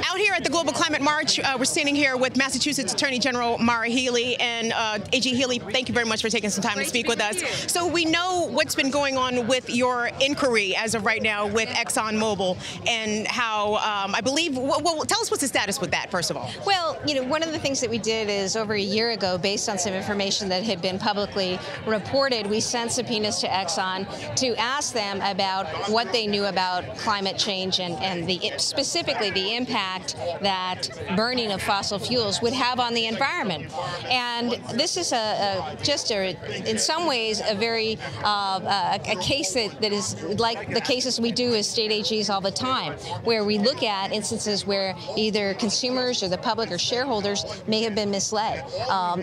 Out here at the Global Climate March, we're standing here with Massachusetts Attorney General Maura Healey. And AG Healey, thank you very much for taking some time to speak with us. So we know what's been going on with your inquiry as of right now with ExxonMobil and how, I believe, well, tell us what's the status with that, first of all. Well, you know, one of the things that we did is over a year ago, based on some information that had been publicly reported, we sent subpoenas to Exxon to ask them about what they knew about climate change and specifically the impact that burning of fossil fuels would have on the environment. And this is in some ways, a very a case that is like the cases we do as state AGs all the time, where we look at instances where either consumers or the public or shareholders may have been misled.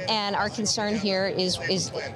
And our concern here is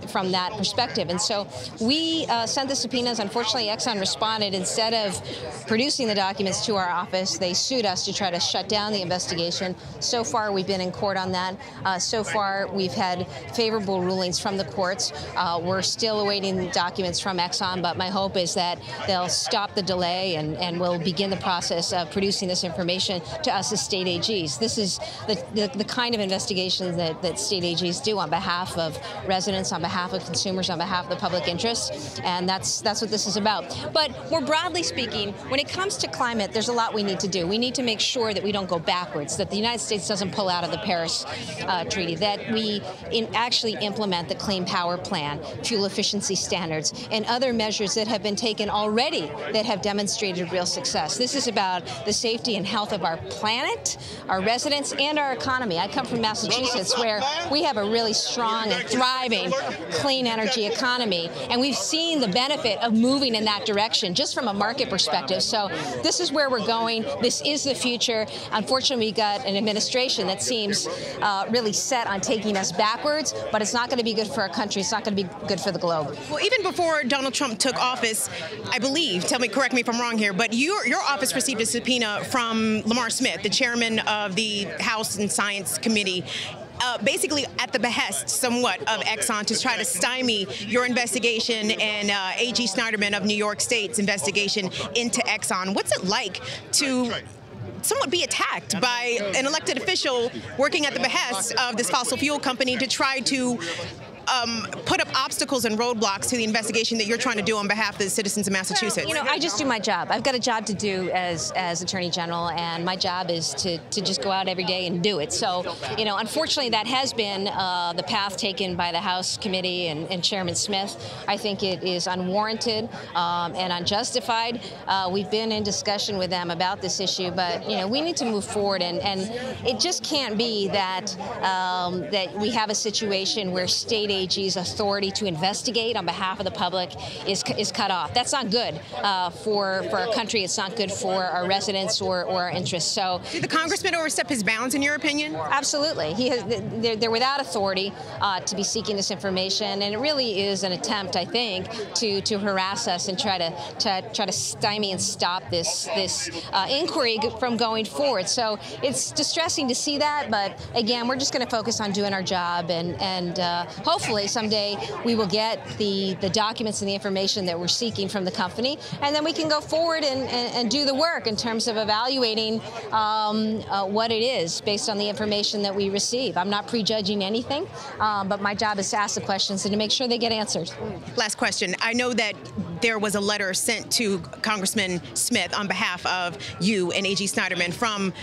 from that perspective. And so we sent the subpoenas. Unfortunately, Exxon responded. Instead of producing the documents to our office, they sued us to try to shut down the investigation. So far, we've been in court on that. So far, we've had favorable rulings from the courts. We're still awaiting documents from Exxon, but my hope is that they'll stop the delay and we'll begin the process of producing this information to us as state AGs. This is the kind of investigation that state AGs do on behalf of residents, on behalf of consumers, on behalf of the public interest, and that's what this is about. But more broadly speaking, when it comes to climate, there's a lot we need to do. We need to make sure that we don't go backwards, that the United States doesn't pull out of the Paris Treaty, that we actually implement the Clean Power Plan, fuel efficiency standards, and other measures that have been taken already that have demonstrated real success. This is about the safety and health of our planet, our residents, and our economy. I come from Massachusetts, where we have a really strong and thriving clean energy economy, and we've seen the benefit of moving in that direction just from a market perspective. So this is where we're going. This is the future. Unfortunately, we got an administration that seems really set on taking us backwards, but it's not going to be good for our country. It's not going to be good for the globe. Well, even before Donald Trump took office, I believe, correct me if I'm wrong here, but your office received a subpoena from Lamar Smith, the chairman of the House and Science Committee, basically at the behest somewhat of Exxon to try to stymie your investigation and A.G. Snyderman of New York State's investigation into Exxon. What's it like to somewhat be attacked by an elected official working at the behest of this fossil fuel company to try to put up obstacles and roadblocks to the investigation that you're trying to do on behalf of the citizens of Massachusetts? Well, you know, I just do my job. I've got a job to do as Attorney General, and my job is to just go out every day and do it. So, you know, unfortunately, that has been the path taken by the House Committee and Chairman Smith. I think it is unwarranted and unjustified. We've been in discussion with them about this issue, but, you know, we need to move forward, and it just can't be that that we have a situation where state AG's authority to investigate on behalf of the public is cut off. That's not good for our country. It's not good for our residents or our interests. So, did the congressman overstep his bounds, in your opinion? Absolutely. They're without authority to be seeking this information, and it really is an attempt, I think, to harass us and try to stymie and stop this inquiry from going forward. So it's distressing to see that, but again, we're just going to focus on doing our job, and hopefully someday we will get the documents and the information that we're seeking from the company, and then we can go forward and do the work in terms of evaluating what it is based on the information that we receive. I'm not prejudging anything, but my job is to ask the questions and to make sure they get answered. Last question. I know that there was a letter sent to Congressman Smith on behalf of you and A.G. Snyderman from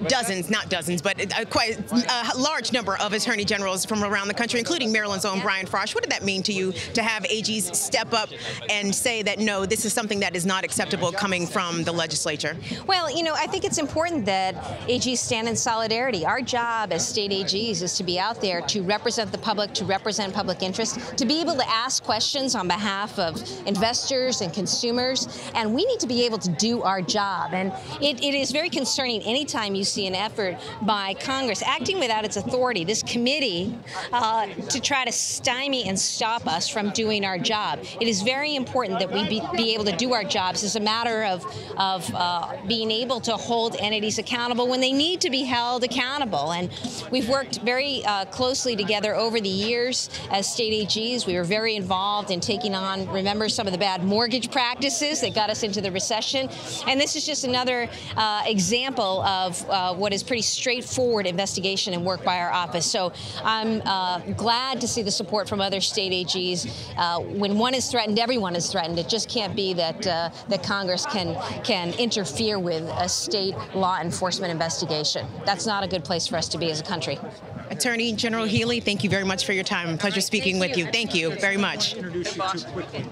dozens, not dozens, but quite a large number of attorney generals from around the country, including Maryland's own Brian Frosh. What did that mean to you to have AGs step up and say that, no, this is something that is not acceptable coming from the legislature? Well, you know, I think it's important that AGs stand in solidarity. Our job as state AGs is to be out there to represent the public, to represent public interest, to be able to ask questions on behalf of investors and consumers, and we need to be able to do our job. And it is very concerning anytime you see an effort by Congress acting without its authority, this committee, to try to stymie and stop us from doing our job. It is very important that we be able to do our jobs as a matter of being able to hold entities accountable when they need to be held accountable. And we've worked very closely together over the years as state AGs. We were very involved in taking on, remember, some of the bad mortgage practices that got us into the recession. And this is just another example of what is pretty straightforward investigation and work by our office. So I'm glad to see the support from other state AGs. When one is threatened, everyone is threatened. It just can't be that that Congress can interfere with a state law enforcement investigation. That's not a good place for us to be as a country. Attorney General Healey, thank you very much for your time. Pleasure speaking with you. Thank you very much. Introduce you too quickly.